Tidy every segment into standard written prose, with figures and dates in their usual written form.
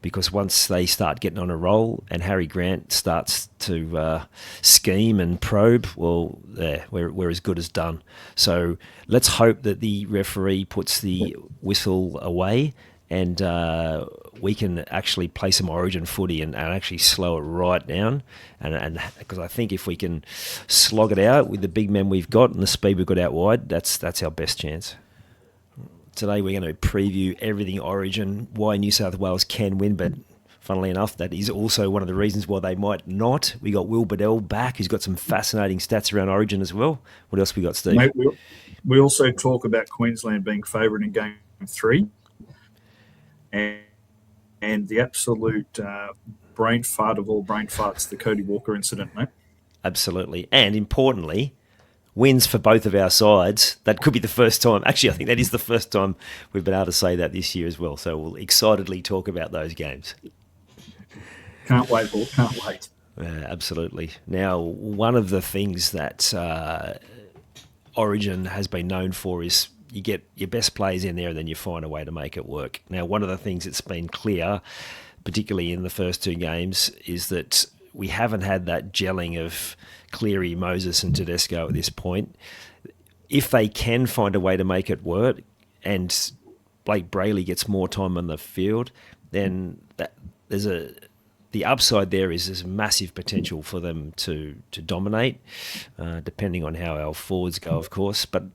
because once they start getting on a roll and Harry Grant starts to scheme and probe, well, we're as good as done. So let's hope that the referee puts the whistle away and we can actually play some Origin footy and actually slow it right down. And because I think if we can slog it out with the big men we've got and the speed we've got out wide, that's our best chance. Today we're going to preview everything Origin, why New South Wales can win, but funnily enough, that is also one of the reasons why they might not. We got Will Badel back, who's got some fascinating stats around Origin as well. What else we got, Steve? Mate, we also talk about Queensland being favourite in Game 3 and the absolute brain fart of all brain farts, the Cody Walker incident, mate. Absolutely. And importantly, wins for both of our sides. That could be the first time. Actually, I think that is the first time we've been able to say that this year as well. So we'll excitedly talk about those games. Can't wait, Paul. Can't wait. Absolutely. Now, one of the things that Origin has been known for is you get your best players in there and then you find a way to make it work. Now, one of the things that's been clear, particularly in the first two games, is that we haven't had that gelling of Cleary, Moses and Tedesco at this point. If they can find a way to make it work and Blake Brayley gets more time on the field, then the upside there is there's massive potential for them to dominate, depending on how our forwards go, of course. But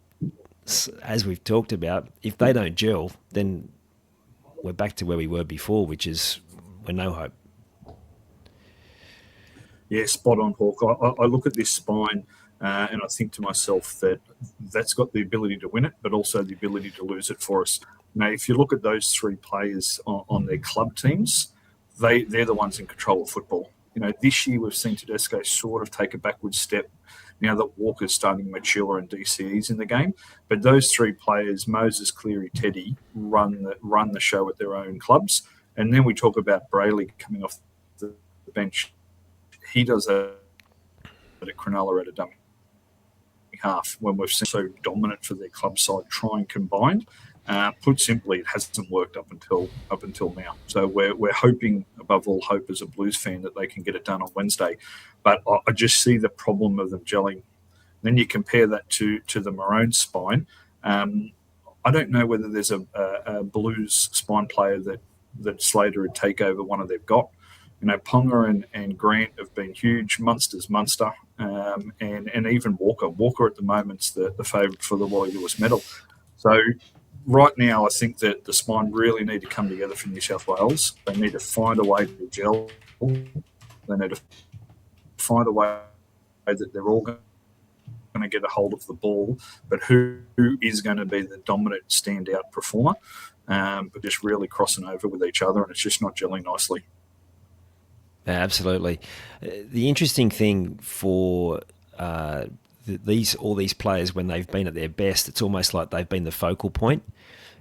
as we've talked about, if they don't gel, then we're back to where we were before, which is we're no hope. Yeah, spot on, Hawk. I look at this spine and I think to myself that that's got the ability to win it, but also the ability to lose it for us. Now, if you look at those three players on their club teams, they're the ones in control of football. You know, this year we've seen Tedesco sort of take a backward step now that Walker's starting to mature and DCE's in the game. But those three players, Moses, Cleary, Teddy, run the show at their own clubs. And then we talk about Brayley coming off the bench. He does a Cronulla at a dummy half when we've seen so dominant for their club side trying combined. Put simply, it hasn't worked up until now. So we're hoping, above all hope, as a Blues fan, that they can get it done on Wednesday. But I just see the problem of them gelling. Then you compare that to the Maroons spine. I don't know whether there's a Blues spine player that Slater would take over one of they've got. You know, Ponga and Grant have been huge. Munster's Munster, and even Walker. Walker at the moment's the favourite for the Wally Lewis medal. So right now, I think that the spine really need to come together for New South Wales. They need to find a way to gel. They need to find a way that they're all going to get a hold of the ball, but who is going to be the dominant standout performer, but just really crossing over with each other, and it's just not gelling nicely. Absolutely. The interesting thing for all these players, when they've been at their best, it's almost like they've been the focal point.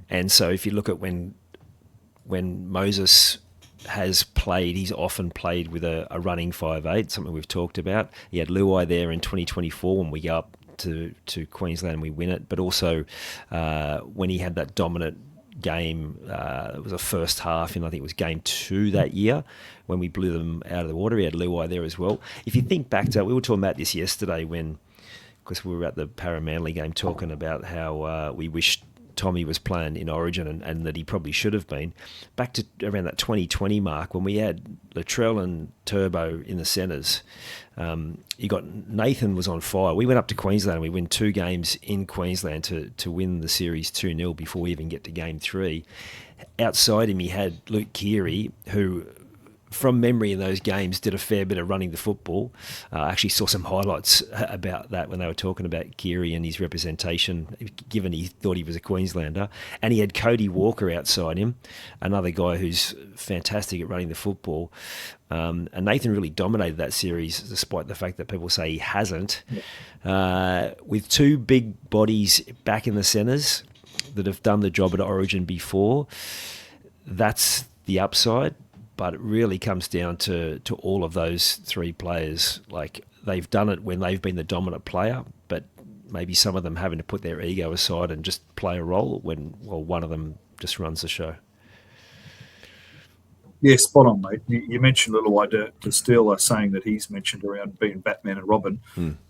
And so if you look at when Moses has played, he's often played with a running 5'8", something we've talked about. He had Luai there in 2024 when we go up to Queensland and we win it, but also when he had that dominant game, it was a first half, and I think it was game 2 that year when we blew them out of the water. He had Luai there as well. If you think back to, we were talking about this yesterday because we were at the Para-Manly game talking about how we wished Tommy was playing in Origin and that he probably should have been. Back to around that 2020 mark when we had Latrell and Turbo in the centres. You got Nathan was on fire. We went up to Queensland and we win 2 games in Queensland to win the series 2-0 before we even get to game 3. Outside him, he had Luke Keary, who, from memory in those games, did a fair bit of running the football. I actually saw some highlights about that when they were talking about Keary and his representation, given he thought he was a Queenslander. And he had Cody Walker outside him, another guy who's fantastic at running the football. And Nathan really dominated that series, despite the fact that people say he hasn't. With 2 big bodies back in the centres that have done the job at Origin before, that's the upside. But it really comes down to all of those 3 players. Like, they've done it when they've been the dominant player, but maybe some of them having to put their ego aside and just play a role when one of them just runs the show. Yeah, spot on, mate. You mentioned Little to steal a saying that he's mentioned around being Batman and Robin.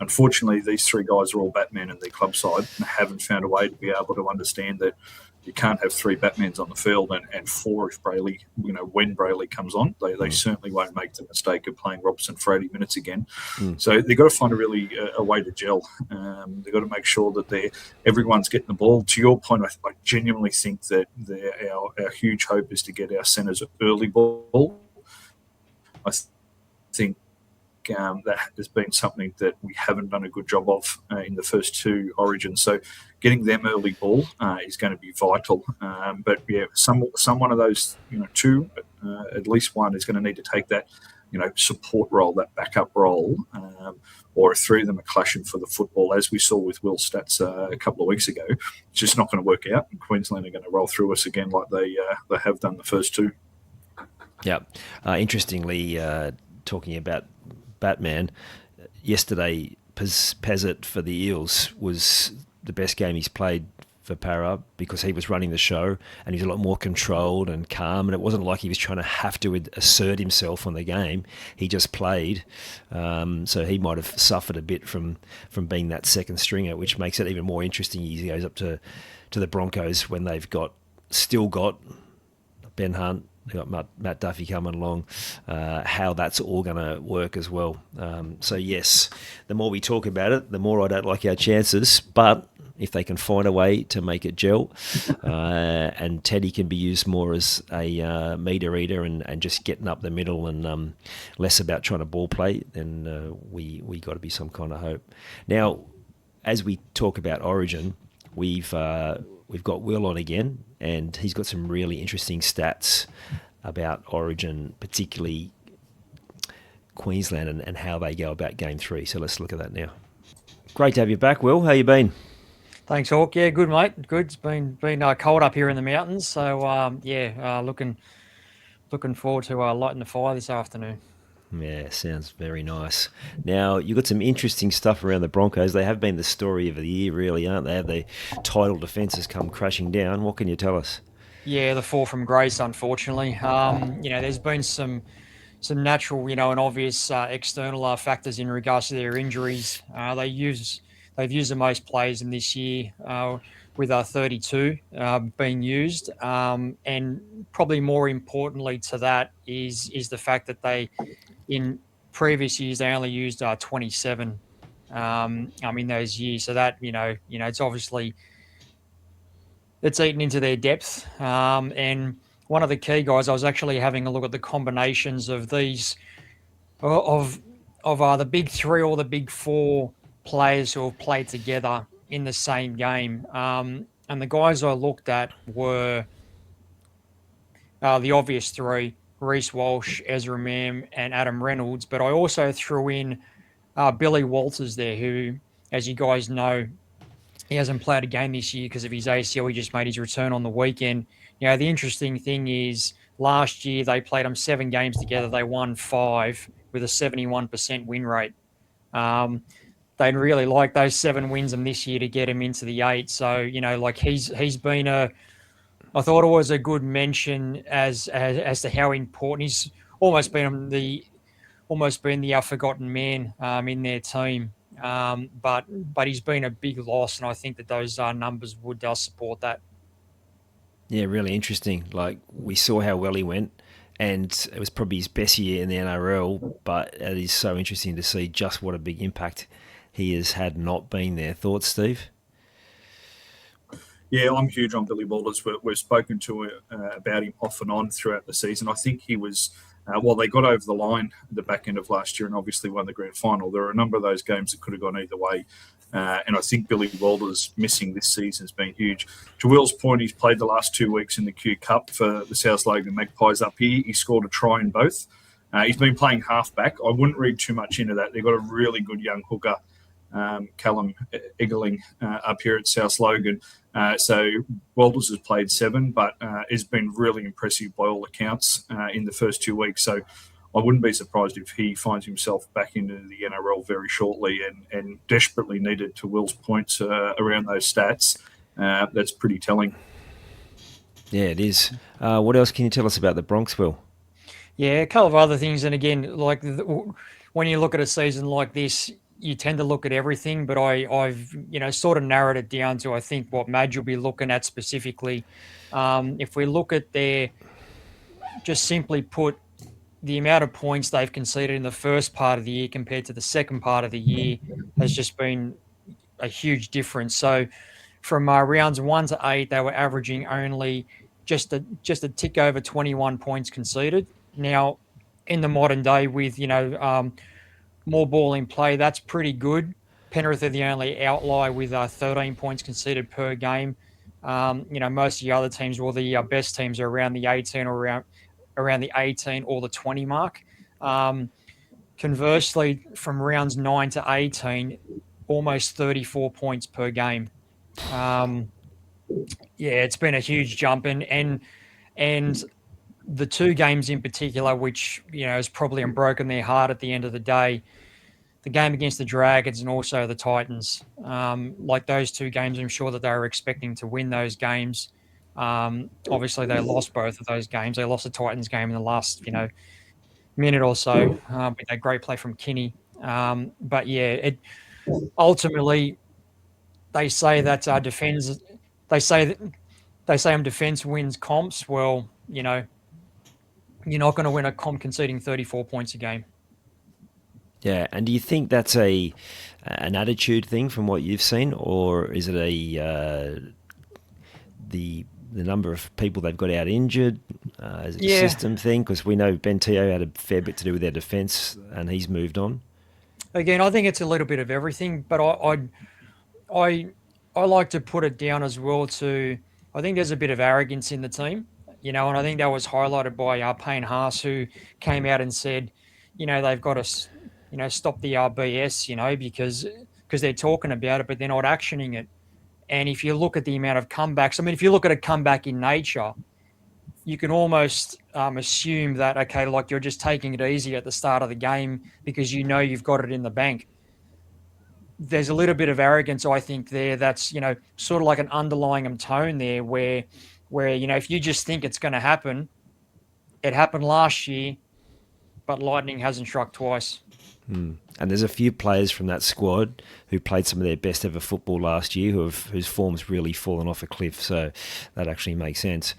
Unfortunately, these three guys are all Batman in their club side and haven't found a way to be able to understand that you can't have three Batmans on the field and four if Brayley, when Brayley comes on. They certainly won't make the mistake of playing Robertson for 80 minutes again. So they've got to find a way to gel. They've got to make sure that everyone's getting the ball. To your point, I genuinely think that our huge hope is to get our centres early ball. I think that has been something that we haven't done a good job of in the first two origins. So getting them early ball is going to be vital. But yeah, some one of those, two, at least one is going to need to take that, support role, that backup role, or through them are clashing for the football, as we saw with Will Stats a couple of weeks ago. It's just not going to work out, and Queensland are going to roll through us again like they have done the first two. Yeah. Interestingly, talking about Batman, yesterday Pezzett for the Eels was the best game he's played for Para because he was running the show and he was a lot more controlled and calm, and it wasn't like he was trying to have to assert himself on the game. He just played, so he might have suffered a bit from being that second stringer, which makes it even more interesting. He goes up to the Broncos when they've still got Ben Hunt, they've got Matt Duffy coming along, how that's all going to work as well. So yes, the more we talk about it, the more I don't like our chances, but if they can find a way to make it gel, and Teddy can be used more as a meter eater and just getting up the middle and less about trying to ball play, then we got to be some kind of hope. Now, as we talk about Origin, we've got Will on again, and he's got some really interesting stats about Origin, particularly Queensland and how they go about Game 3. So let's look at that now. Great to have you back, Will. How you been? Thanks, Hawk. Yeah, good, mate. Good. It's been cold up here in the mountains, so looking forward to lighting the fire this afternoon. Yeah, sounds very nice. Now, you've got some interesting stuff around the Broncos. They have been the story of the year, really, aren't they? The title defence has come crashing down. What can you tell us? Yeah, the fall from grace, unfortunately. There's been some natural, and obvious external factors in regards to their injuries. They've used the most players in this year, with 32 being used, and probably more importantly to that is the fact that in previous years they only used 27 in those years. So that it's obviously it's eaten into their depth. And one of the key guys, I was actually having a look at the combinations of these of the big three or the big four players who have played together in the same game. And the guys I looked at were the obvious three: Reece Walsh, Ezra Mam, and Adam Reynolds. But I also threw in Billy Walters there, who, as you guys know, he hasn't played a game this year because of his ACL. He just made his return on the weekend. The interesting thing is last year they played them 7 games together. They won 5 with a 71% win rate. They'd really like those 7 wins and this year to get him into the 8. So, he's been I thought it was a good mention as to how important he's almost been the forgotten man in their team. But he's been a big loss, and I think that those numbers would support that. Yeah, really interesting. Like, we saw how well he went, and it was probably his best year in the NRL, but it is so interesting to see just what a big impact he has had not being there. Thoughts, Steve? Yeah, I'm huge on Billy Walters. We've spoken to about him off and on throughout the season. I think he was, they got over the line at the back end of last year and obviously won the grand final. There are a number of those games that could have gone either way. And I think Billy Walters missing this season has been huge. To Will's point, he's played the last 2 weeks in the Q Cup for the South Logan Magpies up here. He scored a try in both. He's been playing halfback. I wouldn't read too much into that. They've got a really good young hooker, Callum Egerling, up here at South Logan. So Walters has played 7, but has been really impressive by all accounts in the first 2 weeks. So I wouldn't be surprised if he finds himself back into the NRL very shortly and desperately needed, to Will's points around those stats. That's pretty telling. Yeah, it is. What else can you tell us about the Bronx, Will? Yeah, a couple of other things, and again, like when you look at a season like this, you tend to look at everything. But I've sort of narrowed it down to I think what Madge will be looking at specifically. If we look at their, just simply put, the amount of points they've conceded in the first part of the year compared to the second part of the year has just been a huge difference. So from rounds 1 to 8, they were averaging only just a tick over 21 points conceded. Now, in the modern day, with more ball in play, that's pretty good. Penrith are the only outlier with 13 points conceded per game. Most of the other teams, well, the best teams are around the 18 or around the 18 or the 20 mark. Conversely, from rounds 9 to 18, almost 34 points per game. Yeah, it's been a huge jump, and the two games in particular, which has probably broken their heart at the end of the day, the game against the Dragons and also the Titans. Like those two games, I'm sure that they were expecting to win those games. Obviously, they lost both of those games. They lost the Titans game in the last minute or so with that great play from Kinney. But yeah, ultimately they say that defense. They say defense wins comps. Well, you're not going to win a comp conceding 34 points a game. Yeah, and do you think that's an attitude thing from what you've seen, or is it the number of people they've got out injured? Is it a system thing? Because we know Ben Teo had a fair bit to do with their defence, and he's moved on. Again, I think it's a little bit of everything, but I like to put it down as well to, I think there's a bit of arrogance in the team, and I think that was highlighted by Payne Haas, who came out and said, they've got to stop the BS, because they're talking about it, but they're not actioning it. And if you look at the amount of comebacks, I mean, if you look at a comeback in nature, you can almost assume that, okay, like you're just taking it easy at the start of the game because you've got it in the bank. There's a little bit of arrogance, I think, there. That's, sort of like an underlying tone there where if you just think it's going to happen, it happened last year, but lightning hasn't struck twice. And there's a few players from that squad who played some of their best ever football last year whose form's really fallen off a cliff, so that actually makes sense.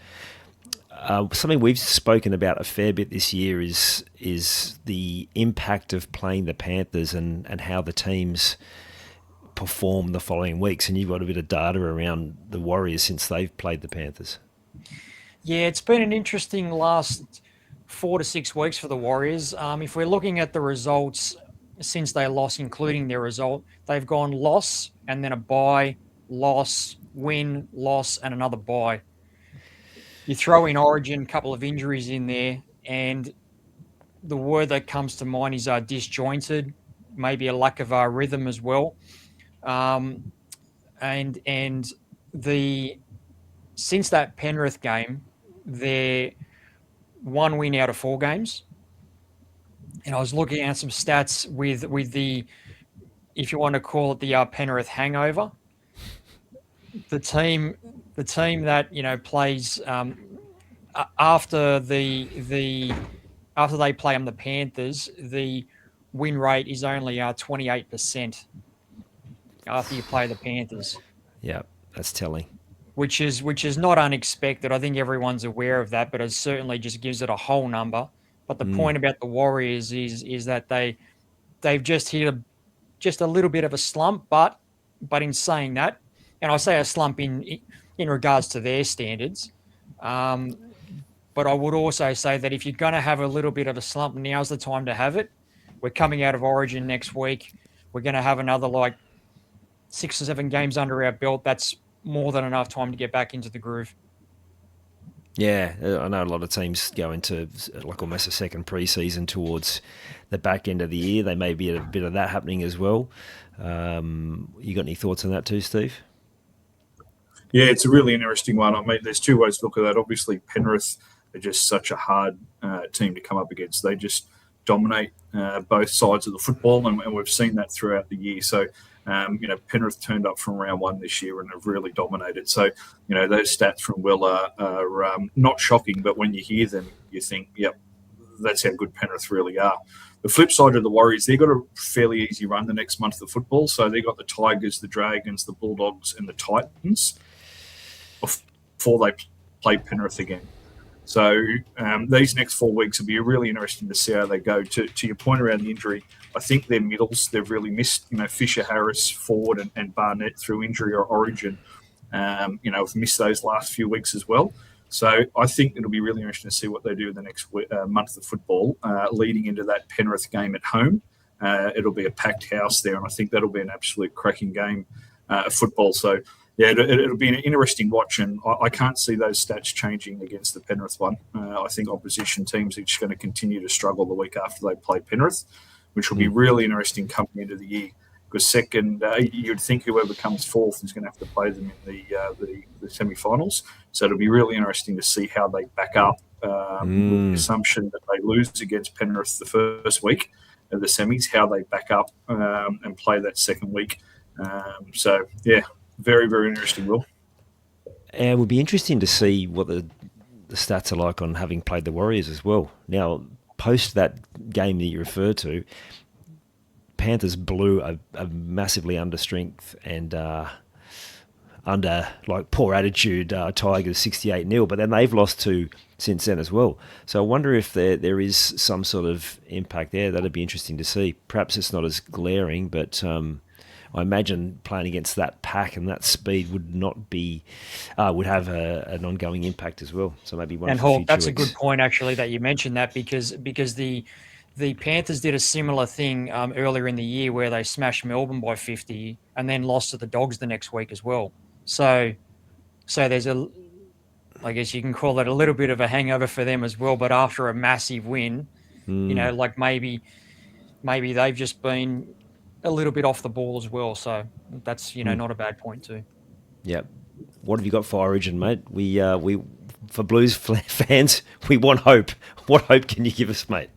Something we've spoken about a fair bit this year is the impact of playing the Panthers and how the teams perform the following weeks, and you've got a bit of data around the Warriors since they've played the Panthers. Yeah, it's been an interesting last 4 to 6 weeks for the Warriors. If we're looking at the results since they lost, including their result, they've gone loss and then a bye, loss, win, loss, and another bye. You throw in Origin, a couple of injuries in there, and the word that comes to mind is disjointed, maybe a lack of rhythm as well. And since that Penrith game, they're 1 win out of 4 games. And I was looking at some stats with the, if you want to call it the Penrith hangover, the team that plays after after they play on the Panthers, the win rate is only 28% after you play the Panthers. Yeah, that's telling. Which is not unexpected. I think everyone's aware of that, but it certainly just gives it a whole number. But the point about the Warriors is that they've just hit a little bit of a slump, but in saying that, and I say a slump in regards to their standards, but I would also say that if you're going to have a little bit of a slump, now's the time to have it. We're coming out of Origin next week. We're going to have another 6 or 7 games under our belt. That's more than enough time to get back into the groove. Yeah, I know a lot of teams go into almost a second pre-season towards the back end of the year. They may be a bit of that happening as well. You got any thoughts on that too, Steve? Yeah, it's a really interesting one. I mean, there's 2 ways to look at that. Obviously, Penrith are just such a hard team to come up against. They just dominate both sides of the football, and we've seen that throughout the year. So, Penrith turned up from round 1 this year and have really dominated. So, those stats from Will are not shocking, but when you hear them, you think, yep, That's how good Penrith really are. The flip side of the Warriors, they've got a fairly easy run the next month of football. So they've got the Tigers, the Dragons, the Bulldogs, and the Titans before they play Penrith again. So these next 4 weeks will be really interesting to see how they go. To your point around the injury, I think their middles, they've really missed, Fisher, Harris, Ford, and Barnett through injury or origin. Have missed those last few weeks as well. So I think it'll be really interesting to see what they do in the next month of football, leading into that Penrith game at home. It'll be a packed house there, and I think that'll be an absolute cracking game of football. So, yeah, it'll be an interesting watch, and I can't see those stats changing against the Penrith one. I think opposition teams are just going to continue to struggle the week after they play Penrith, which will be really interesting coming into the year. Because second, you'd think whoever comes fourth is going to have to play them in the semi-finals. So it'll be really interesting to see how they back up with the assumption that they lose against Penrith the first week of the semis, how they back up and play that second week. So, yeah, very, very interesting, Will. And it would be interesting to see what the stats are like on having played the Warriors as well. Now, post that game that you referred to, Panthers blew a massively under strength and under poor attitude Tigers 68-0, but then they've lost 2 since then as well. So I wonder if there is some sort of impact there. That'd be interesting to see. Perhaps it's not as glaring, but I imagine playing against that pack and that speed would not be would have an ongoing impact as well. So maybe one. And Hawk, that's a good point actually that you mentioned that because the Panthers did a similar thing earlier in the year where they smashed Melbourne by 50 and then lost to the Dogs the next week as well. So there's I guess you can call it a little bit of a hangover for them as well. But after a massive win, maybe they've just been a little bit off the ball as well. So that's not a bad point too. Yep. What have you got for Origin, mate? We for Blues fans, we want hope. What hope can you give us, mate?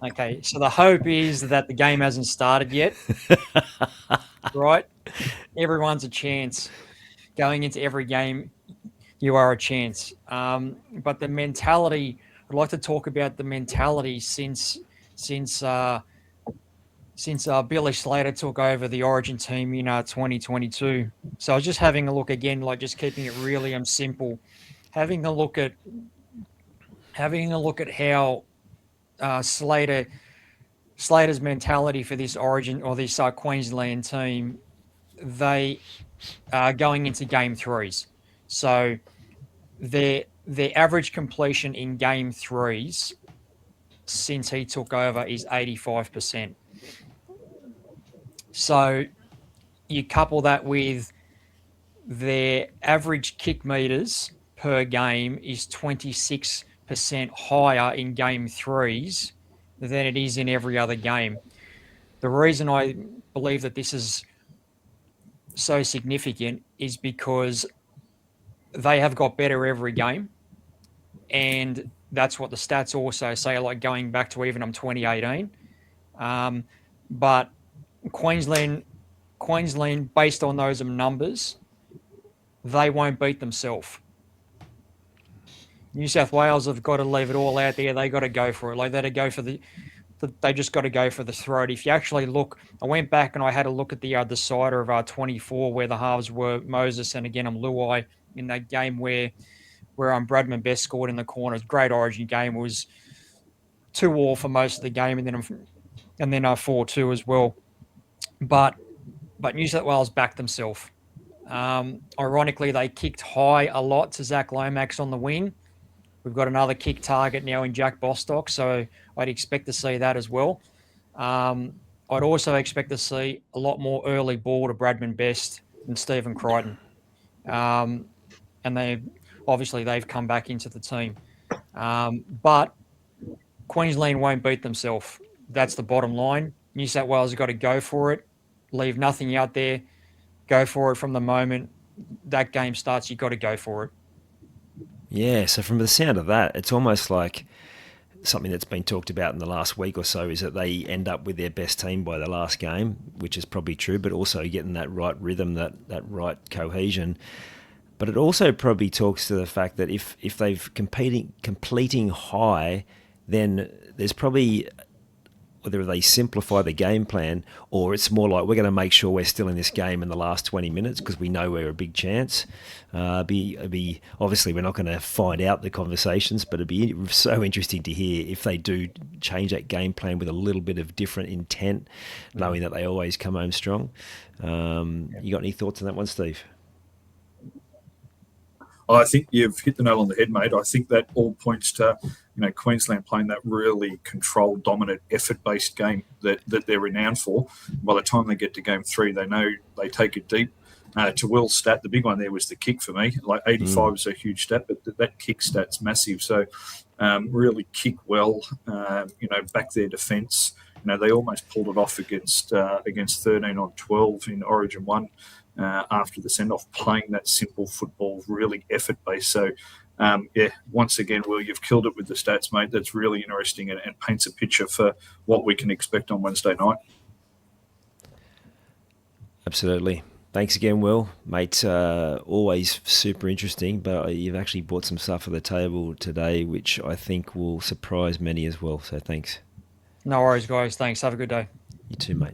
Okay, so the hope is that the game hasn't started yet, right? Everyone's a chance. Going into every game, you are a chance. But the mentality, I'd like to talk about the mentality since Billy Slater took over the Origin team in 2022. So I was just having a look again, just keeping it really simple. Having a look at how Slater's mentality for this Origin or this Queensland team, they are going into game threes. So their average completion in game threes since he took over is 85%. So you couple that with their average kick meters per game is 26% higher in game threes than it is in every other game. The reason I believe that this is so significant is because they have got better every game, and that's what the stats also say, going back to even 2018. But Queensland, based on those numbers, they won't beat themselves. New South Wales have got to leave it all out there. They got to go for it. They just got to go for the throat. If you actually look, I went back and I had a look at the decider of 24, where the halves were Moses and again Luai in that game where Bradman Best scored in the corners. Great Origin game. It was 2-2 for most of the game, and then 4-2 as well. But New South Wales backed themselves. Ironically, they kicked high a lot to Zach Lomax on the wing. We've got another kick target now in Jack Bostock, so I'd expect to see that as well. I'd also expect to see a lot more early ball to Bradman Best and Stephen Crichton. And they've come back into the team. But Queensland won't beat themselves. That's the bottom line. New South Wales have got to go for it, leave nothing out there, go for it from the moment that game starts. You've got to go for it. Yeah, so from the sound of that, it's almost like something that's been talked about in the last week or so is that they end up with their best team by the last game, which is probably true, but also getting that right rhythm, that right cohesion. But it also probably talks to the fact that if they've completing high, then there's probably whether they simplify the game plan or it's more like we're going to make sure we're still in this game in the last 20 minutes because we know we're a big chance. Be obviously we're not going to find out the conversations, but it'd be so interesting to hear if they do change that game plan with a little bit of different intent, knowing that they always come home strong. You got any thoughts on that one, Steve? I think you've hit the nail on the head, mate. I think that all points to, Queensland playing that really controlled, dominant, effort-based game that they're renowned for. By the time they get to game 3, they know they take it deep. To Will's stat, the big one there was the kick for me. Like 85 is a huge stat, but that kick stat's massive. So really kick well, back their defence. They almost pulled it off against 13 on 12 in Origin 1. After the send-off, playing that simple football, really effort-based. So, once again, Will, you've killed it with the stats, mate. That's really interesting and paints a picture for what we can expect on Wednesday night. Absolutely. Thanks again, Will. Mate, always super interesting, but you've actually brought some stuff to the table today, which I think will surprise many as well. So thanks. No worries, guys. Thanks. Have a good day. You too, mate.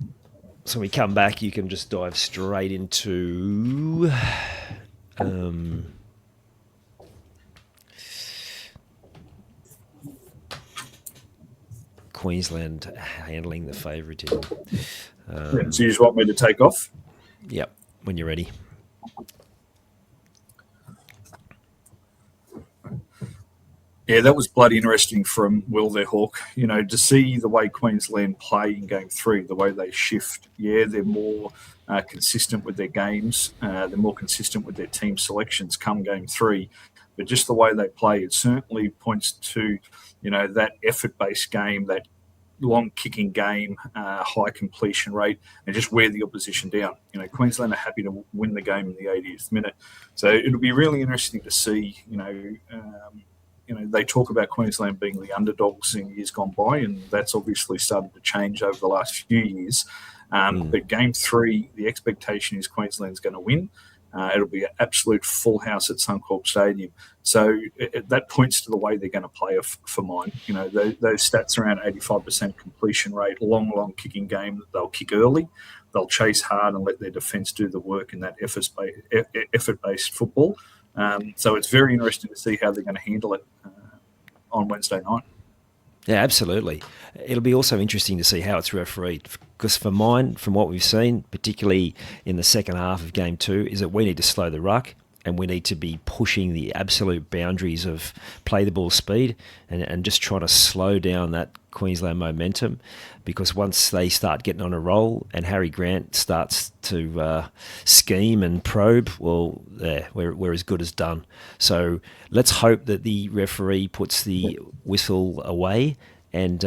So when we come back, you can just dive straight into Queensland handling the favouritism. So you just want me to take off? Yep, when you're ready. Yeah, that was bloody interesting from Will there, Hawk. To see the way Queensland play in Game 3, the way they shift. Yeah, they're more consistent with their games. They're more consistent with their team selections come Game 3. But just the way they play, it certainly points to, that effort-based game, that long kicking game, high completion rate, and just wear the opposition down. Queensland are happy to win the game in the 80th minute. So it'll be really interesting to see, they talk about Queensland being the underdogs in years gone by, and that's obviously started to change over the last few years. But Game 3, the expectation is Queensland's going to win. It'll be an absolute full house at Suncorp Stadium. So that points to the way they're going to play for mine. Those stats around 85% completion rate, long kicking game. They'll kick early. They'll chase hard and let their defence do the work in that effort-based football. So it's very interesting to see how they're going to handle it on Wednesday night. Yeah, absolutely. It'll be also interesting to see how it's refereed, because for mine, from what we've seen, particularly in the second half of Game 2, is that we need to slow the ruck and we need to be pushing the absolute boundaries of play the ball speed and just try to slow down that Queensland momentum, because once they start getting on a roll and Harry Grant starts to scheme and probe, well, we're as good as done. So let's hope that the referee puts the whistle away and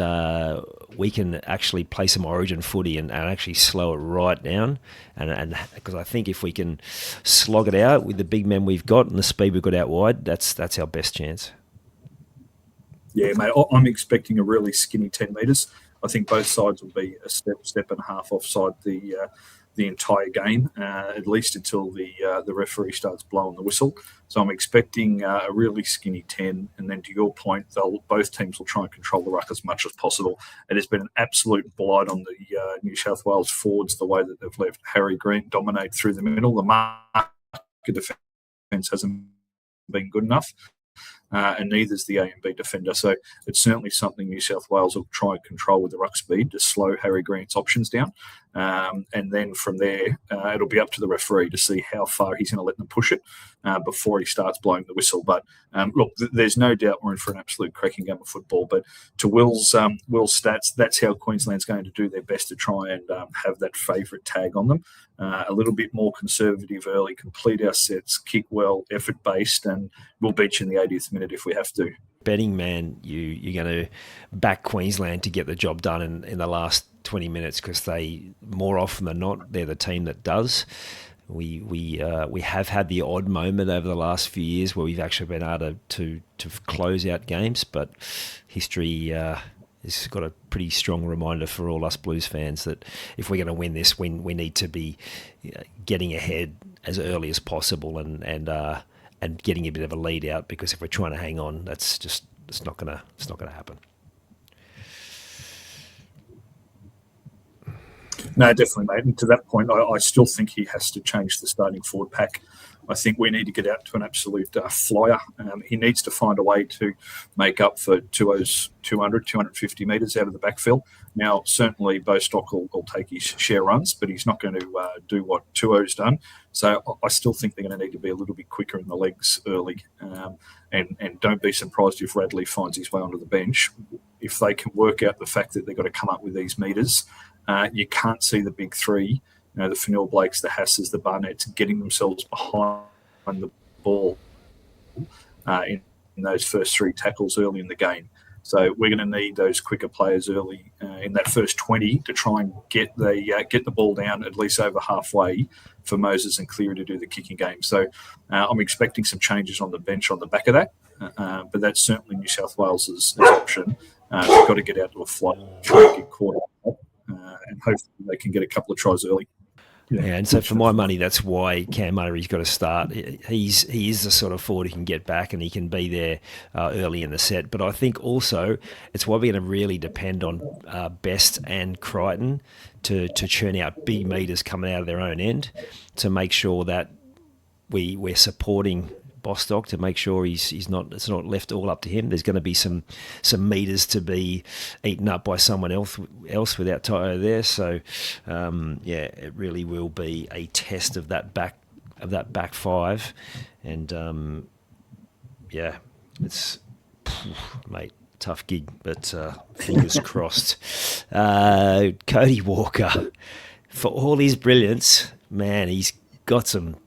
we can actually play some Origin footy and actually slow it right down. And because I think if we can slog it out with the big men we've got and the speed we've got out wide, that's our best chance. Yeah, mate, I'm expecting a really skinny 10 metres. I think both sides will be a step and a half offside the entire game, at least until the referee starts blowing the whistle. So I'm expecting a really skinny 10. And then to your point, both teams will try and control the ruck as much as possible. It has been an absolute blight on the New South Wales forwards, the way that they've left Harry Grant dominate through the middle. The market defence hasn't been good enough. And neither's the A and B defender. So it's certainly something New South Wales will try and control with the ruck speed to slow Harry Grant's options down. And then from there, it'll be up to the referee to see how far he's going to let them push it before he starts blowing the whistle. But look, there's no doubt we're in for an absolute cracking game of football. But to Will's stats, that's how Queensland's going to do their best to try and have that favourite tag on them. A little bit more conservative early, complete our sets, kick well, effort-based, and we'll beat you in the 80th minute if we have to. Betting man, you're going to back Queensland to get the job done in the last 20 minutes, because they, more often than not, they're the team that does. We have had the odd moment over the last few years where we've actually been able to close out games, but history has got a pretty strong reminder for all us Blues fans that if we're going to win this, we need to be getting ahead as early as possible and getting a bit of a lead out, because if we're trying to hang on, it's not going to happen. No, definitely, mate. And to that point, I still think he has to change the starting forward pack. I think we need to get out to an absolute flyer. He needs to find a way to make up for 250 metres out of the backfield. Now, certainly, Bostock will take his share runs, but he's not going to do what Tuo's done. So I still think they're going to need to be a little bit quicker in the legs early. And don't be surprised if Radley finds his way onto the bench. If they can work out the fact that they've got to come up with these metres, you can't see the big three, the Fennell Blakes, the Hasses, the Barnetts, getting themselves behind the ball in those first three tackles early in the game. So we're going to need those quicker players early in that first 20 to try and get the ball down at least over halfway for Moses and Cleary to do the kicking game. So I'm expecting some changes on the bench on the back of that, but that's certainly New South Wales' option. They've got to get out to a flight, try and get caught up, and hopefully they can get a couple of tries early. Yeah, and so for my money, that's why Cam Murray's got to start. He is the sort of forward who can get back and he can be there early in the set. But I think also it's why we're going to really depend on Best and Crichton to churn out big meters coming out of their own end to make sure that we're supporting Bostock, to make sure it's not left all up to him. There's going to be some meters to be eaten up by someone else without Tyro there. So it really will be a test of that back five, and it's mate, tough gig, but fingers crossed. Cody Walker, for all his brilliance, man, he's got some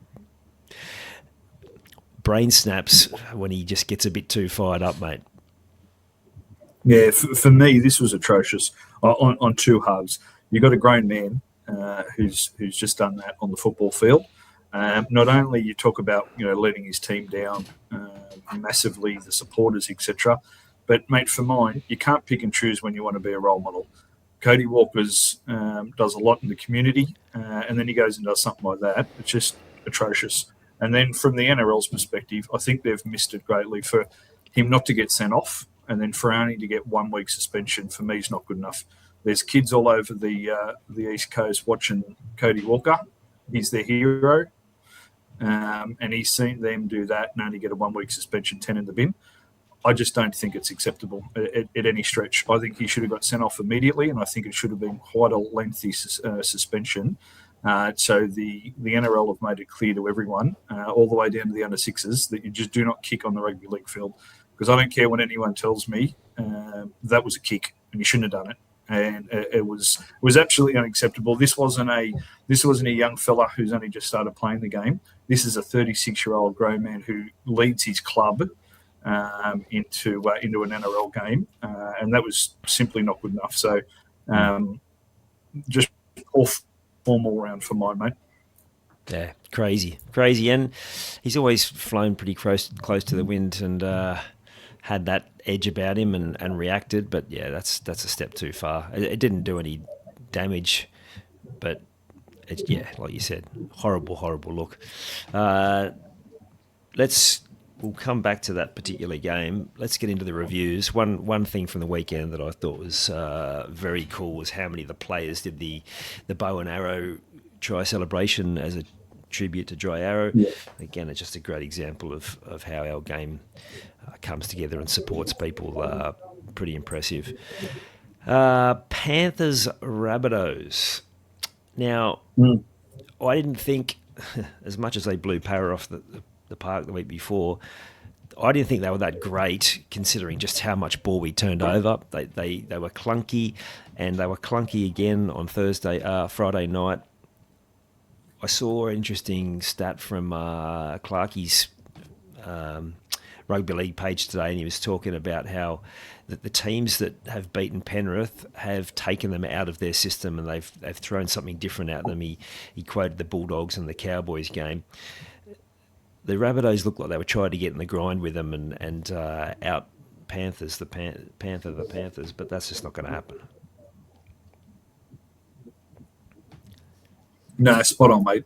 brain snaps when he just gets a bit too fired up, mate. Yeah, for me, this was atrocious on two halves. You've got a grown man who's just done that on the football field. Not only you talk about letting his team down massively, the supporters, etc., but mate, for mine, you can't pick and choose when you want to be a role model. Cody Walker's does a lot in the community, and then he goes and does something like that. It's just atrocious. And then from the NRL's perspective, I think they've missed it greatly. For him not to get sent off and then for only to get 1 week suspension, for me, is not good enough. There's kids all over the East Coast watching Cody Walker. He's their hero. And he's seen them do that and only get a 1 week suspension, 10 in the bin. I just don't think it's acceptable at any stretch. I think he should have got sent off immediately, and I think it should have been quite a lengthy suspension. So the NRL have made it clear to everyone, all the way down to the under sixes, that you just do not kick on the rugby league field, because I don't care what anyone tells me. That was a kick, and you shouldn't have done it. And it was absolutely unacceptable. This wasn't a young fella who's only just started playing the game. This is a 36-year-old grown man who leads his club into an NRL game, and that was simply not good enough. So just off. Formal round for mine, mate. Yeah, crazy. And he's always flown pretty close to the wind and had that edge about him and reacted. But yeah, that's a step too far. It didn't do any damage, but like you said, horrible look. We'll come back to that particular game. Let's get into the reviews. One thing from the weekend that I thought was very cool was how many of the players did the bow and arrow try celebration as a tribute to Dry Arrow. Yeah. Again, it's just a great example of how our game comes together and supports people. Pretty impressive. Panthers Rabbitohs. Now, I didn't think, as much as they blew Para off the park the week before, I didn't think they were that great, considering just how much ball we turned over. They were clunky, and they were clunky again on Friday night. I saw an interesting stat from Clarkie's rugby league page today, and he was talking about how the teams that have beaten Penrith have taken them out of their system, and they've thrown something different at them. He quoted the Bulldogs and the Cowboys game. The Rabbitohs looked like they were trying to get in the grind with them and out Panthers, the Panthers, but that's just not going to happen. No, spot on, mate.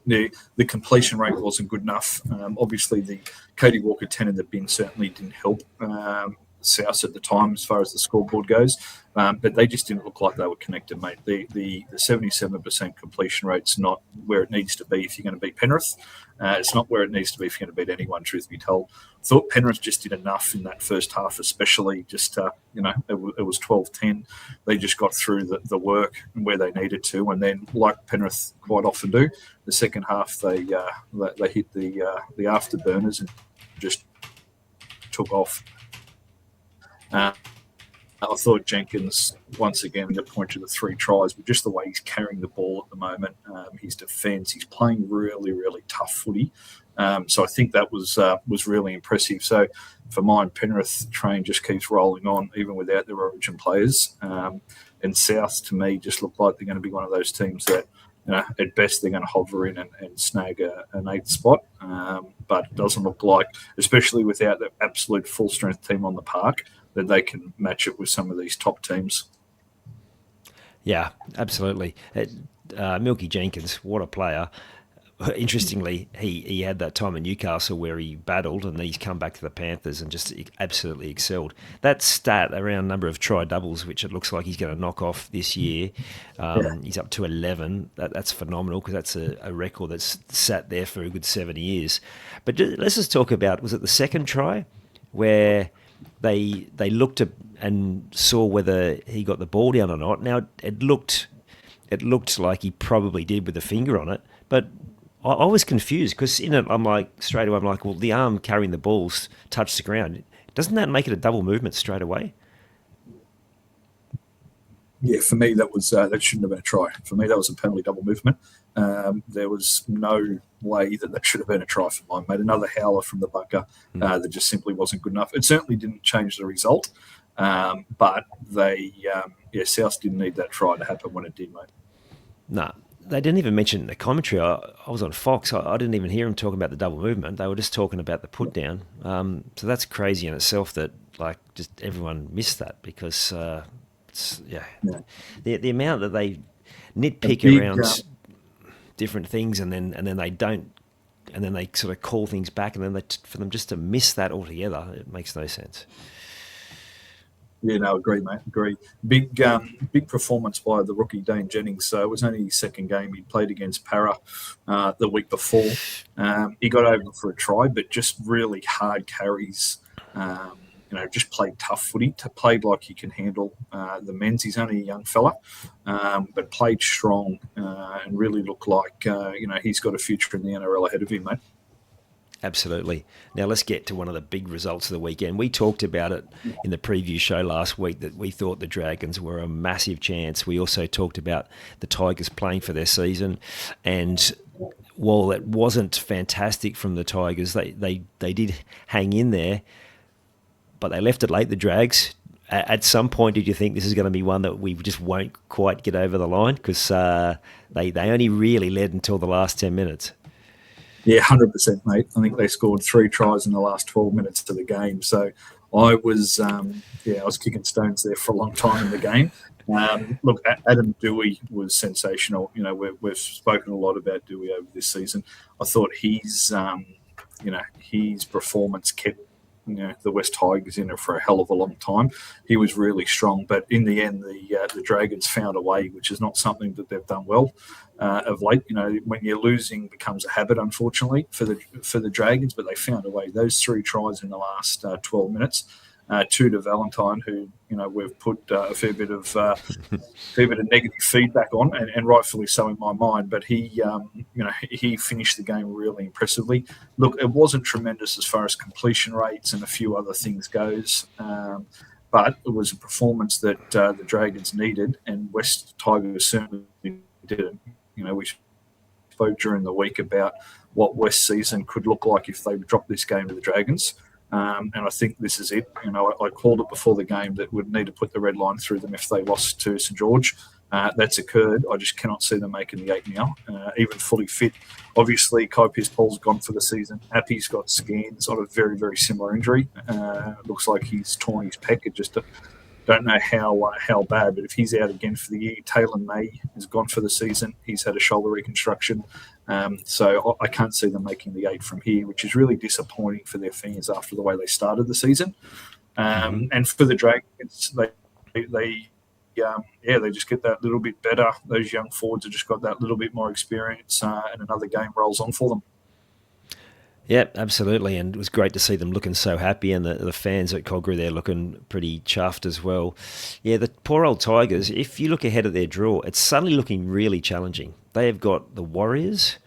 The completion rate wasn't good enough. Obviously, the Cody Walker 10 in the bin certainly didn't help. South at the time as far as the scoreboard goes. But they just didn't look like they were connected, mate. The 77% completion rate's not where it needs to be if you're going to beat Penrith. It's not where it needs to be if you're going to beat anyone, truth be told. I thought Penrith just did enough in that first half, especially just, it was 12-10. They just got through the work where they needed to. And then, like Penrith quite often do, the second half they hit the afterburners and just took off. I thought Jenkins, once again, got pointed to the 3 tries, but just the way he's carrying the ball at the moment, his defence, he's playing really, really tough footy. So I think that was really impressive. So for mine, Penrith train just keeps rolling on, even without their origin players. And South, to me, just look like they're going to be one of those teams that, at best they're going to hover in and snag an 8th spot. But it doesn't look like, especially without the absolute full-strength team on the park, that they can match it with some of these top teams. Yeah, absolutely. Milky Jenkins, what a player. Interestingly, he had that time in Newcastle where he battled, and then he's come back to the Panthers and just absolutely excelled. That stat around number of try-doubles, which it looks like he's going to knock off this year, he's up to 11. That's phenomenal, because that's a record that's sat there for a good 7 years. But let's just talk about, was it the second try where they looked at and saw whether he got the ball down or not? Now, it looked like he probably did with a finger on it, but I was confused, because in it, I'm like, well, the arm carrying the balls touched the ground. Doesn't that make it a double movement straight away? Yeah, for me, that shouldn't have been a try. For me, that was a penalty double movement. There was no way that should have been a try for mine, mate. Another howler from the bunker that just simply wasn't good enough. It certainly didn't change the result, but South didn't need that try to happen when it did, mate. No. They didn't even mention in the commentary. I was on Fox. I didn't even hear them talking about the double movement. They were just talking about the put down. So that's crazy in itself that just everyone missed that, because the amount that they nitpick around different things and then they don't, and then they sort of call things back, and then for them just to miss that altogether, it makes no sense. Yeah, no, agree, mate. Agree. Big performance by the rookie Dane Jennings. So it was only his second game. He played against Para the week before. He got over for a try, but just really hard carries. Just played tough footy. Played like he can handle the men's. He's only a young fella, but played strong and really looked like he's got a future in the NRL ahead of him, mate. Absolutely. Now let's get to one of the big results of the weekend. We talked about it in the preview show last week, that we thought the Dragons were a massive chance. We also talked about the Tigers playing for their season, and while it wasn't fantastic from the Tigers, they did hang in there, but they left it late, the Drags. At some point, did you think this is going to be one that we just won't quite get over the line? Because they only really led until the last 10 minutes. Yeah, 100%, mate. I think they scored 3 tries in the last 12 minutes of the game. So I was kicking stones there for a long time in the game. Look, Adam Dewey was sensational. We've spoken a lot about Dewey over this season. I thought his performance kept the West Tigers in it for a hell of a long time. He was really strong, but in the end, the Dragons found a way, which is not something that they've done well of late. When you're losing, becomes a habit, unfortunately, for the Dragons. But they found a way. Those 3 tries in the last 12 minutes, 2 to Valentine, who we've put a fair bit of negative feedback on, and rightfully so in my mind. But he finished the game really impressively. Look, it wasn't tremendous as far as completion rates and a few other things goes, but it was a performance that the Dragons needed, and West Tigers certainly didn't. We spoke during the week about what West season could look like if they dropped this game to the Dragons. And I think this is it. I called it before the game that we'd need to put the red line through them if they lost to St George. That's occurred. I just cannot see them making the 8 now, even fully fit. Obviously, Kai Pearce-Paul's gone for the season. Appy's got scans on a very, very similar injury. Looks like he's torn his pec. It just don't know how bad, but if he's out again for the year, Taylor May is gone for the season. He's had a shoulder reconstruction. So I can't see them making the 8 from here, which is really disappointing for their fans after the way they started the season. And for the Dragons, they just get that little bit better. Those young forwards have just got that little bit more experience, and another game rolls on for them. Yeah, absolutely, and it was great to see them looking so happy, and the fans at Cogra there looking pretty chuffed as well. Yeah, the poor old Tigers, if you look ahead at their draw, it's suddenly looking really challenging. They have got the Warriors,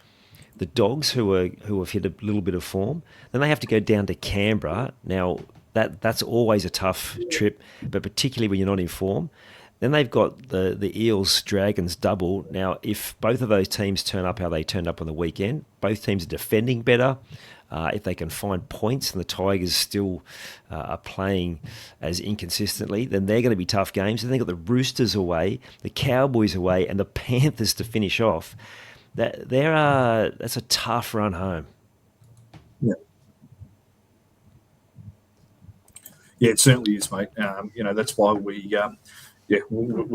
the Dogs, who have hit a little bit of form. Then they have to go down to Canberra. Now, that's always a tough trip, but particularly when you're not in form. Then they've got the Eels Dragons double. Now, if both of those teams turn up how they turned up on the weekend, both teams are defending better. If they can find points and the Tigers still are playing as inconsistently, then they're going to be tough games. And they've got the Roosters away, the Cowboys away, and the Panthers to finish off. That's a tough run home. Yeah, it certainly is, mate. That's why we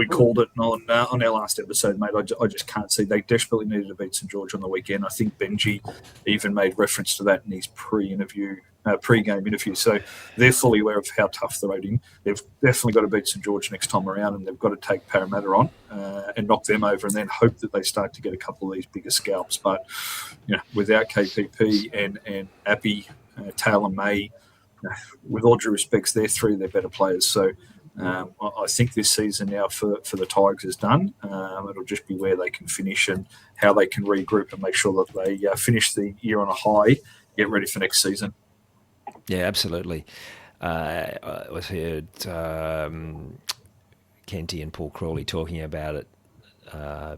called it on our last episode, mate. I just can't see. They desperately needed to beat St George on the weekend. I think Benji even made reference to that in his pre-game interview. So they're fully aware of how tough the road is. They've definitely got to beat St George next time around, and they've got to take Parramatta on and knock them over, and then hope that they start to get a couple of these bigger scalps. But without KPP and Appy, Taylor May, with all due respects, they're three of their better players. So I think this season now for the Tigers is done. It'll just be where they can finish and how they can regroup and make sure that they finish the year on a high, get ready for next season. Yeah, absolutely. I heard Kenty and Paul Crawley talking about it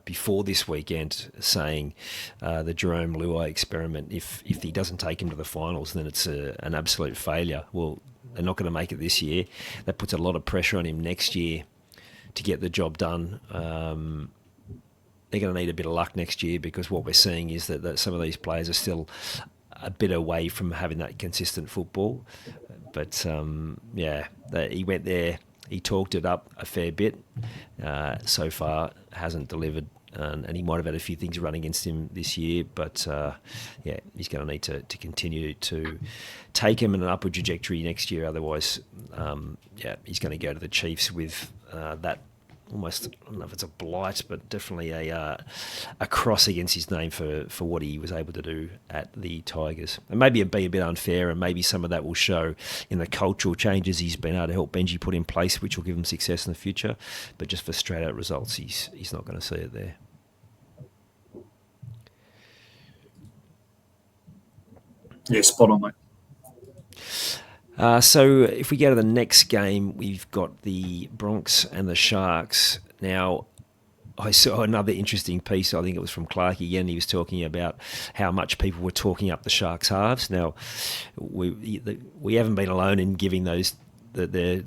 before this weekend, saying the Jerome Luai experiment, if he doesn't take him to the finals, then it's an absolute failure. Well, they're not going to make it this year. That puts a lot of pressure on him next year to get the job done. They're going to need a bit of luck next year, because what we're seeing is that some of these players are still a bit away from having that consistent football. But he went there. He talked it up a fair bit. So far, hasn't delivered, and he might have had a few things running against him this year. But he's going to need to continue to take him in an upward trajectory next year. Otherwise, he's going to go to the Chiefs with that almost, I don't know if it's a blight, but definitely a cross against his name for what he was able to do at the Tigers. And maybe it'd be a bit unfair, and maybe some of that will show in the cultural changes he's been able to help Benji put in place, which will give him success in the future. But just for straight out results, he's not going to see it there. Yeah, spot on, mate. So if we go to the next game, we've got the Bronx and the Sharks. Now, I saw another interesting piece. I think it was from Clark again. He was talking about how much people were talking up the Sharks halves. Now, we haven't been alone in giving the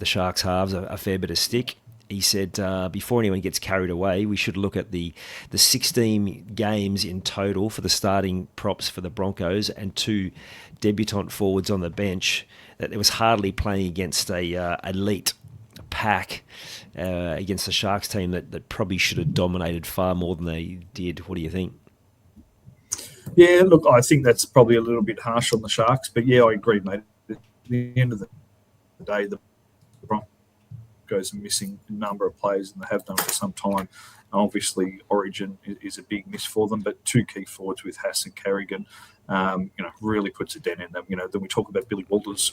Sharks halves a fair bit of stick. He said, before anyone gets carried away, we should look at the 16 games in total for the starting props for the Broncos and 2 debutant forwards on the bench. That there was hardly playing against a elite pack against the Sharks team that probably should have dominated far more than they did. What do you think? Yeah, look, I think that's probably a little bit harsh on the Sharks, but yeah, I agree, mate. At the end of the day, the Broncos are missing a number of players, and they have done for some time. Obviously, Origin is a big miss for them, but 2 key forwards with Haas and Carrigan, really puts a dent in them. Then we talk about Billy Walters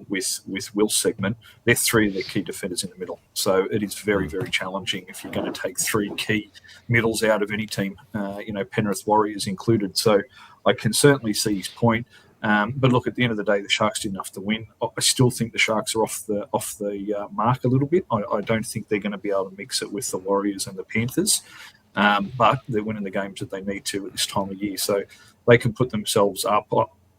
with Will's segment. They're 3 of their key defenders in the middle. So it is very, very challenging if you're going to take 3 key middles out of any team, Penrith Warriors included. So I can certainly see his point. But look, at the end of the day, the Sharks did enough to win. I still think the Sharks are off the mark a little bit. I don't think they're going to be able to mix it with the Warriors and the Panthers. But they're winning the games that they need to at this time of year. So they can put themselves up.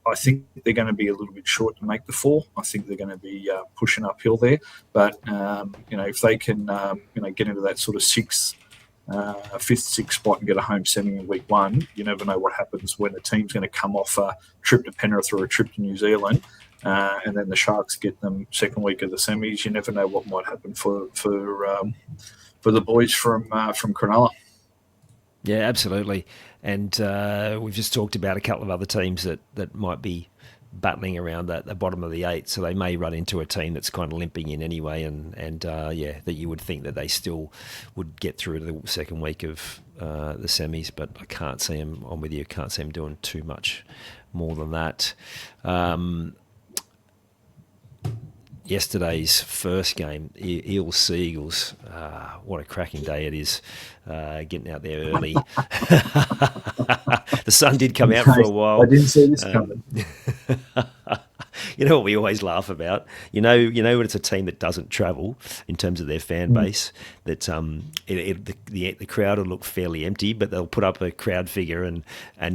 I think they're going to be a little bit short to make the 4. I think they're going to be pushing uphill there. But, if they can, get into that sort of 5th, 6th spot and get a home semi in week 1, you never know what happens when a team's going to come off a trip to Penrith or a trip to New Zealand, and then the Sharks get them second week of the semis. You never know what might happen for the boys from Cronulla. Yeah, absolutely. And we've just talked about a couple of other teams that might be battling around the bottom of the 8, so they may run into a team that's kind of limping in anyway, and that you would think that they still would get through to the second week of the semis, but I can't see them. I'm with you. Can't see them doing too much more than that. Yesterday's first game, Eels Seagulls. What a cracking day it is, getting out there early. The sun did come out for a while. I didn't see this coming. You know what we always laugh about? You know when it's a team that doesn't travel in terms of their fan base, that the crowd will look fairly empty, but they'll put up a crowd figure and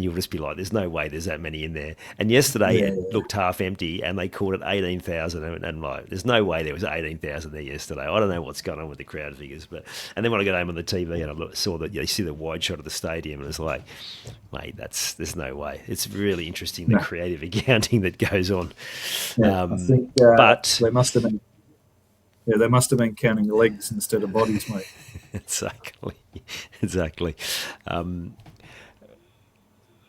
you'll just be like, there's no way there's that many in there. And yesterday it looked half empty, and they called it 18,000, and like, there's no way there was 18,000 there yesterday. I don't know what's going on with the crowd figures, and then when I got home on the TV and I saw that, you see the wide shot of the stadium, and it's like, mate, there's no way. It's really interesting, the creative accounting that goes on. I think, but they must have been. Yeah, they must have been counting legs instead of bodies, mate. Exactly.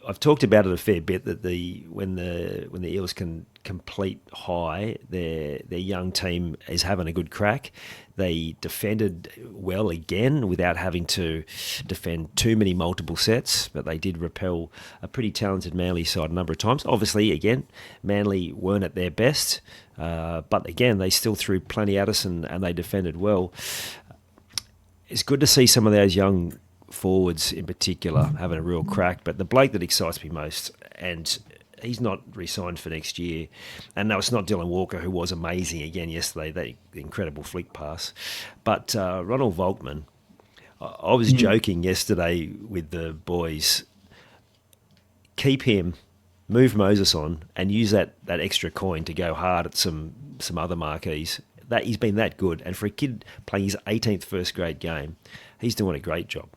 I've talked about it a fair bit, that when the Eels can complete high, their young team is having a good crack. They defended well again without having to defend too many multiple sets, but they did repel a pretty talented Manly side a number of times. Obviously, again, Manly weren't at their best, but again, they still threw plenty at us and they defended well. It's good to see some of those young forwards in particular having a real crack, but the bloke that excites me most, and he's not re-signed for next year, and no, it's not Dylan Walker, who was amazing again yesterday, the incredible flick pass, but Ronald Volkman. I was joking yesterday with the boys, keep him, move Moses on, and use that extra coin to go hard at some other marquees. That he's been that good, and for a kid playing his 18th first grade game, he's doing a great job.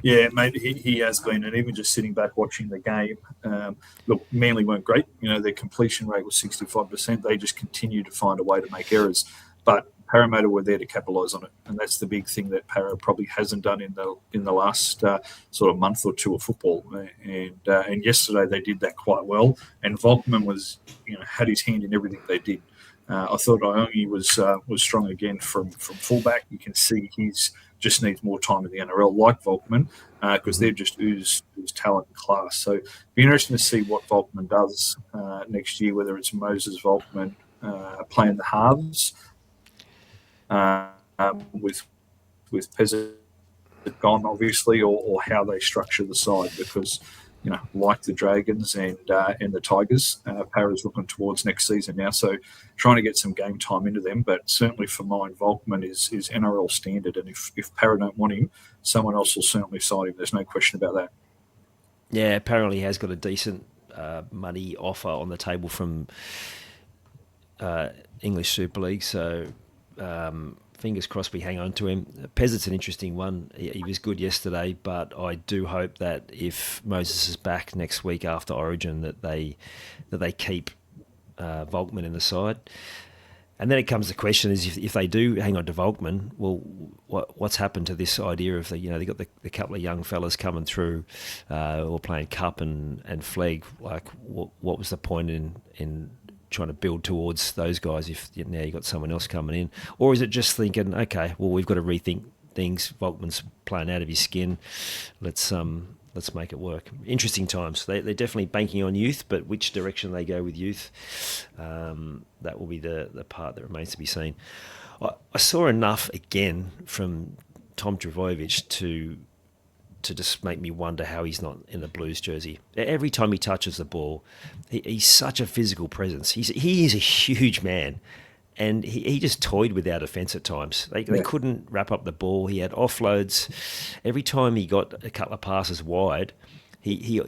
Yeah, mate, he has been, and even just sitting back watching the game, look, Manly weren't great. Their completion rate was 65%. They just continued to find a way to make errors, but Parramatta were there to capitalise on it, and that's the big thing that Parra probably hasn't done in the last sort of month or two of football. And yesterday they did that quite well, and Volkman was had his hand in everything they did. I thought Iongi was strong again from fullback. You can see he's just needs more time in the NRL, like Volkman, because they've just oozed talent and class. So it'll be interesting to see what Volkman does next year, whether it's Moses Volkman playing the halves with Pezza gone, obviously, or how they structure the side, because like the Dragons and the Tigers, Parra's looking towards next season now, so trying to get some game time into them. But certainly for mine, Volkman is NRL standard, and if Parra don't want him, someone else will certainly side him. There's no question about that. Yeah, apparently he has got a decent money offer on the table from English Super League, so fingers crossed we hang on to him. Pezzet's an interesting one. He was good yesterday, but I do hope that if Moses is back next week after Origin, that they keep Volkman in the side. And then it comes the question is, if they do hang on to Volkman, well, what's happened to this idea of they got the couple of young fellas coming through, or playing Cup and Flegg? Like, what was the point in trying to build towards those guys if now you've got someone else coming in? Or is it just thinking, okay, well, we've got to rethink things, Volkman's playing out of his skin, let's make it work. Interesting times. They're definitely banking on youth, but which direction they go with youth, that will be the part that remains to be seen. I saw enough again from Tom Trbojevic to just make me wonder how he's not in the Blues jersey. Every time he touches the ball, he's such a physical presence. He is a huge man, and he just toyed with our defence at times. They couldn't wrap up the ball. He had offloads. Every time he got a couple of passes wide, he's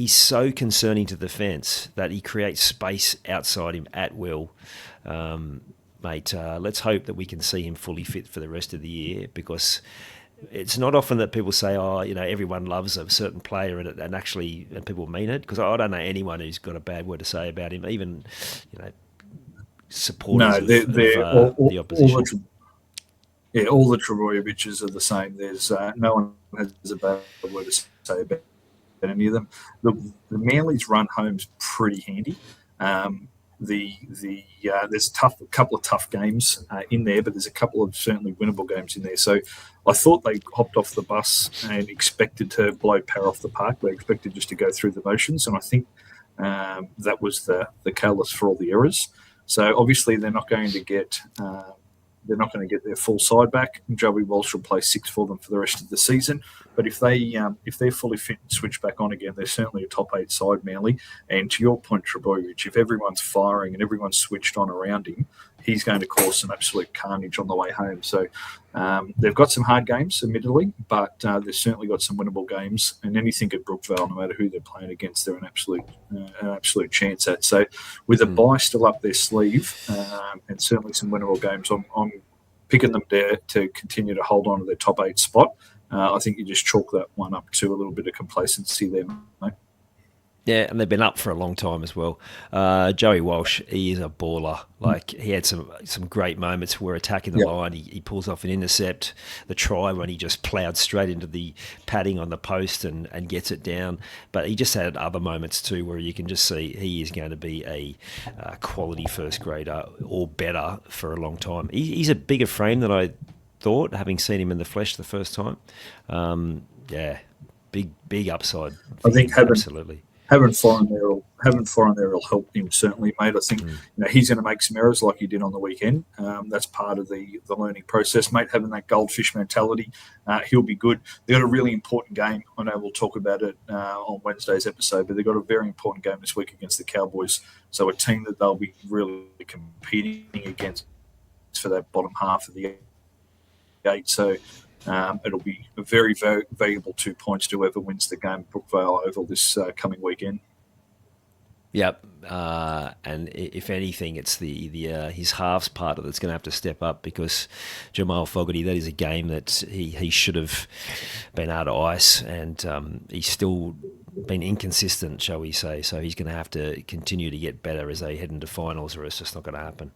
so concerning to the defence that he creates space outside him at will. Mate, let's hope that we can see him fully fit for the rest of the year, because it's not often that people say, everyone loves a certain player and people mean it, because I don't know anyone who's got a bad word to say about him, even, supporters of the opposition. All the Trbojeviches are the same. There's no one has a bad word to say about any of them. The Manly's run home's pretty handy. There's a couple of tough games in there, but there's a couple of certainly winnable games in there. So I thought they hopped off the bus and expected to blow Parra off the park. They expected just to go through the motions, and I think that was the catalyst for all the errors. So obviously they're not going to get their full side back. Joey Walsh will play 6 for them for the rest of the season. But if they're fully fit and switch back on again, they're certainly a top 8 side, Manly. And to your point, Trebojevic, if everyone's firing and everyone's switched on around him, he's going to cause some absolute carnage on the way home. So they've got some hard games, admittedly, but they've certainly got some winnable games. And anything at Brookvale, no matter who they're playing against, they're an absolute chance at. So with a bye still up their sleeve and certainly some winnable games, I'm picking them there to continue to hold on to their top 8 spot. I think you just chalk that one up to a little bit of complacency there, mate. Yeah, and they've been up for a long time as well. Joey Walsh, he is a baller. Like, he had some great moments where attacking the line, he pulls off an intercept, the try when he just ploughed straight into the padding on the post and gets it down. But he just had other moments too where you can just see he is going to be a quality first grader or better for a long time. He's a bigger frame than I thought, having seen him in the flesh the first time. Big upside. I think absolutely. Having foreign there will help him, certainly, mate. I think he's going to make some errors like he did on the weekend. That's part of the learning process, mate. Having that goldfish mentality, he'll be good. They've got a really important game. I know we'll talk about it on Wednesday's episode, but they've got a very important game this week against the Cowboys. So a team that they'll be really competing against for that bottom half of the 8. So it'll be a very, very valuable 2 points to whoever wins the game at Brookvale Oval this coming weekend. Yep, and if anything, it's the his halves part that's going to have to step up, because Jamal Fogarty, that is a game that he should have been out of ice, and he's still been inconsistent, shall we say. So he's going to have to continue to get better as they head into finals, or it's just not going to happen.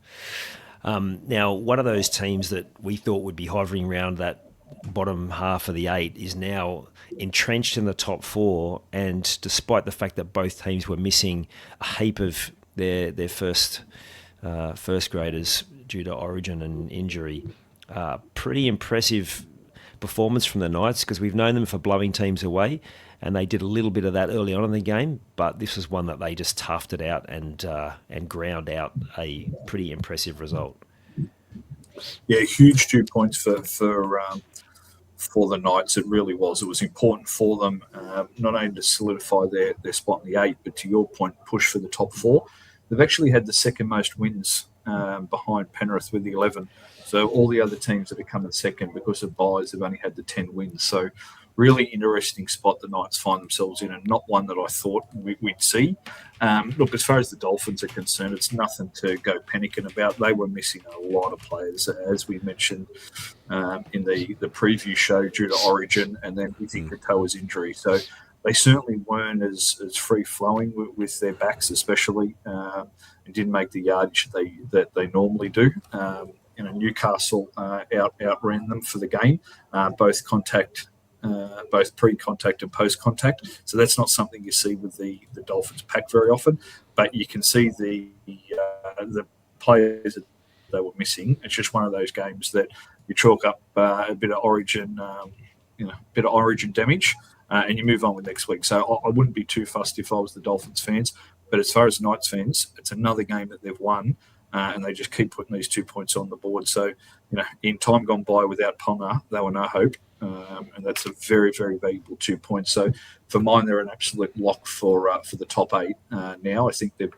Now, one of those teams that we thought would be hovering around that bottom half of the 8 is now entrenched in the top 4, and despite the fact that both teams were missing a heap of their first graders due to origin and injury, pretty impressive performance from the Knights, because we've known them for blowing teams away, and they did a little bit of that early on in the game, but this was one that they just toughed it out and ground out a pretty impressive result. Yeah, huge 2 points for the Knights. It really was. It was important for them, not only to solidify their spot in the 8, but to your point, push for the top 4. They've actually had the second most wins behind Penrith with the 11. So all the other teams that are coming second because of buys have only had the 10 wins. So really interesting spot the Knights find themselves in, and not one that I thought we'd see. Look, as far as the Dolphins are concerned, it's nothing to go panicking about. They were missing a lot of players, as we mentioned in the preview show, due to origin and then Izzy Katoa's injury. So they certainly weren't as free-flowing with their backs, especially, and didn't make the yardage that they normally do. Newcastle outran them for the game, both pre-contact and post-contact. So that's not something you see with the Dolphins pack very often, but you can see the players that they were missing. It's just one of those games that you chalk up a bit of origin damage, and you move on with next week. So I wouldn't be too fussed if I was the Dolphins fans, but as far as Knights fans, it's another game that they've won, and they just keep putting these 2 points on the board. So, in time gone by without Ponga, they were no hope. And that's a very, very valuable 2 points. So for mine, they're an absolute lock for the top 8 now. I think they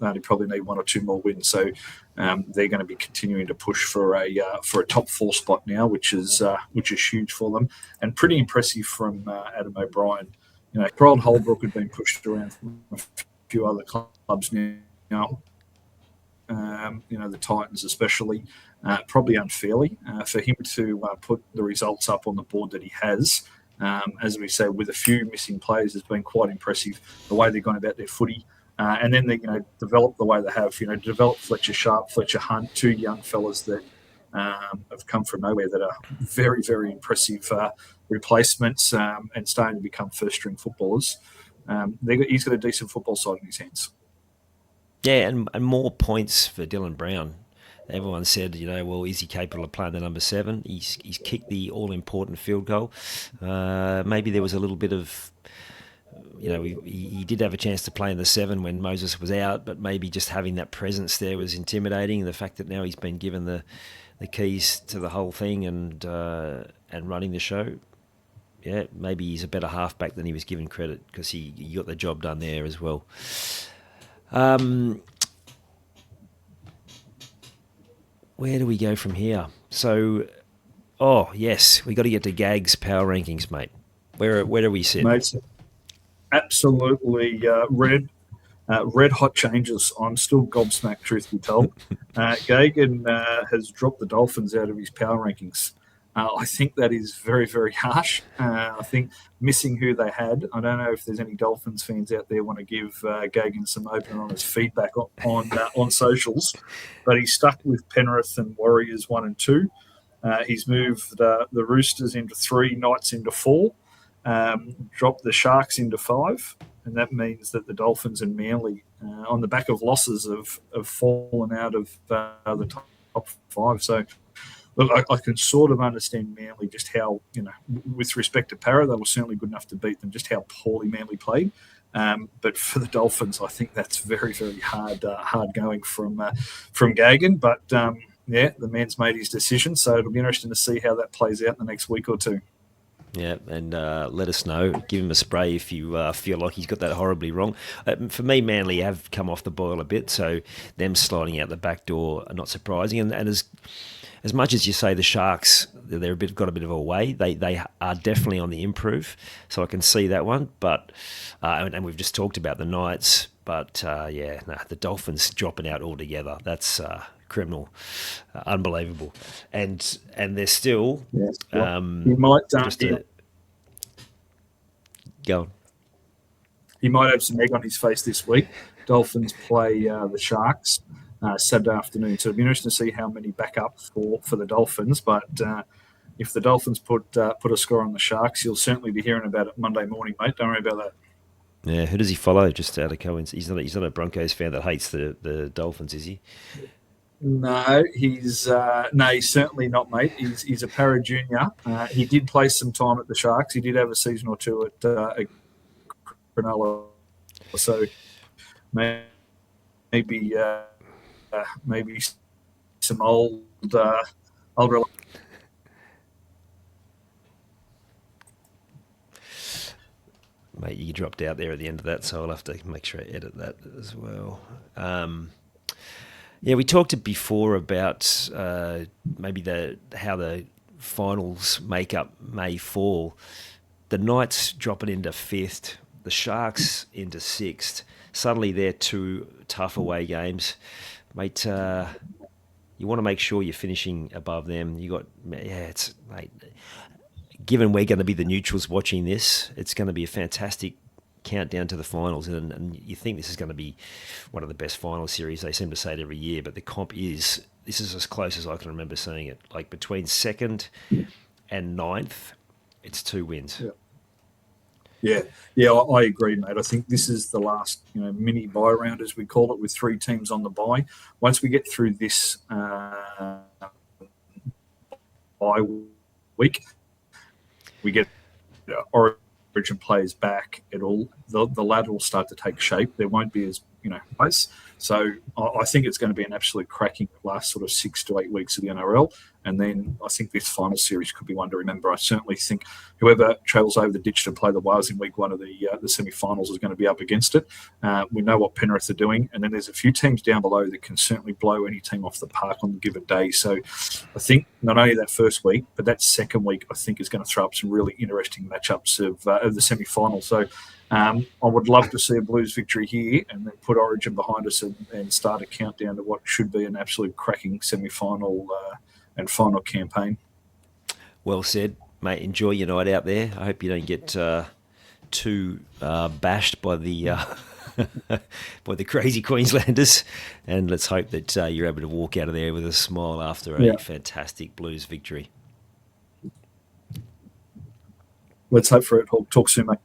only probably need 1 or 2 more wins. So they're going to be continuing to push for a top 4 spot now, which is huge for them, and pretty impressive from Adam O'Brien. Harold Holbrook had been pushed around from a few other clubs now. The Titans especially, probably unfairly, for him to put the results up on the board that he has. As we say, with a few missing players, has been quite impressive, the way they've gone about their footy. And then they develop the way they have, develop Fletcher Sharp, Fletcher Hunt, 2 young fellas that have come from nowhere that are very, very impressive replacements and starting to become first-string footballers, he's got a decent football side in his hands. Yeah, and more points for Dylan Brown. Everyone said, well, is he capable of playing the number 7? He's kicked the all-important field goal. Maybe there was a little bit of, he did have a chance to play in the 7 when Moses was out, but maybe just having that presence there was intimidating. The fact that now he's been given the keys to the whole thing and running the show, yeah, maybe he's a better halfback than he was given credit, because he got the job done there as well. Where do we go from here? So, yes, we got to get to Gag's power rankings, mate. Where do we sit? Mate, absolutely red hot changes. I'm still gobsmacked, truth be told. Gagan has dropped the Dolphins out of his power rankings. I think that is very, very harsh. I think missing who they had. I don't know if there's any Dolphins fans out there want to give Gagan some open and honest feedback on socials, but he's stuck with Penrith and Warriors 1 and 2. He's moved the Roosters into 3, Knights into 4, dropped the Sharks into 5, and that means that the Dolphins and Manly, on the back of losses, have fallen out of the top 5. So, look, I can sort of understand Manly, just how, with respect to Para, they were certainly good enough to beat them, just how poorly Manly played. But for the Dolphins, I think that's very, very hard going from Gagan. But, the man's made his decision, so it'll be interesting to see how that plays out in the next week or two. Yeah, and let us know. Give him a spray if you feel like he's got that horribly wrong. For me, Manly have come off the boil a bit, so them sliding out the back door are not surprising. And as much as you say the Sharks, they're got a bit of a way, they are definitely on the improve, so I can see that one. But and we've just talked about the Knights, but the Dolphins dropping out altogether. That's criminal, unbelievable, and they're still. Yes, well, he might go on. He might have some egg on his face this week. Dolphins play the Sharks Saturday afternoon, so it'll be interesting to see how many back up for the Dolphins. But if the Dolphins put a score on the Sharks, you'll certainly be hearing about it Monday morning, mate. Don't worry about that. Yeah, who does he follow? Just out of coincidence, he's not a Broncos fan that hates the Dolphins, is he? No, he's certainly not, mate. He's a Para junior. He did play some time at the Sharks. He did have a season or two at Cronulla. So maybe some old. Mate, you dropped out there at the end of that, so I'll have to make sure I edit that as well. We talked before about maybe how the finals makeup may fall. The Knights dropping into 5th, the Sharks into 6th. Suddenly they're 2 tough away games. Mate, you want to make sure you're finishing above them. Given we're going to be the neutrals watching this, it's going to be a fantastic countdown to the finals, and you think this is going to be one of the best final series. They seem to say it every year, but the comp this is as close as I can remember seeing it. Like between 2nd and 9th, it's 2 wins. Yeah, I agree, mate. I think this is the last, mini bye round, as we call it, with 3 teams on the bye. Once we get through this bye week, we get Origin players back. The ladder will start to take shape. There won't be as close. So I think it's going to be an absolute cracking last sort of 6 to 8 weeks of the NRL. And then I think this final series could be one to remember. I certainly think whoever travels over the ditch to play the Wales in week 1 of the semi-finals is going to be up against it. We know what Penrith are doing. And then there's a few teams down below that can certainly blow any team off the park on the given day. So I think not only that first week, but that second week, I think is going to throw up some really interesting matchups of the semi-finals. So I would love to see a Blues victory here and then put Origin behind us and start a countdown to what should be an absolute cracking semi-final and final campaign. Well said, mate. Enjoy your night out there. I hope you don't get too bashed by the by the crazy Queenslanders, and let's hope that you're able to walk out of there with a smile after a fantastic Blues victory. Let's hope for it. Talk soon, mate.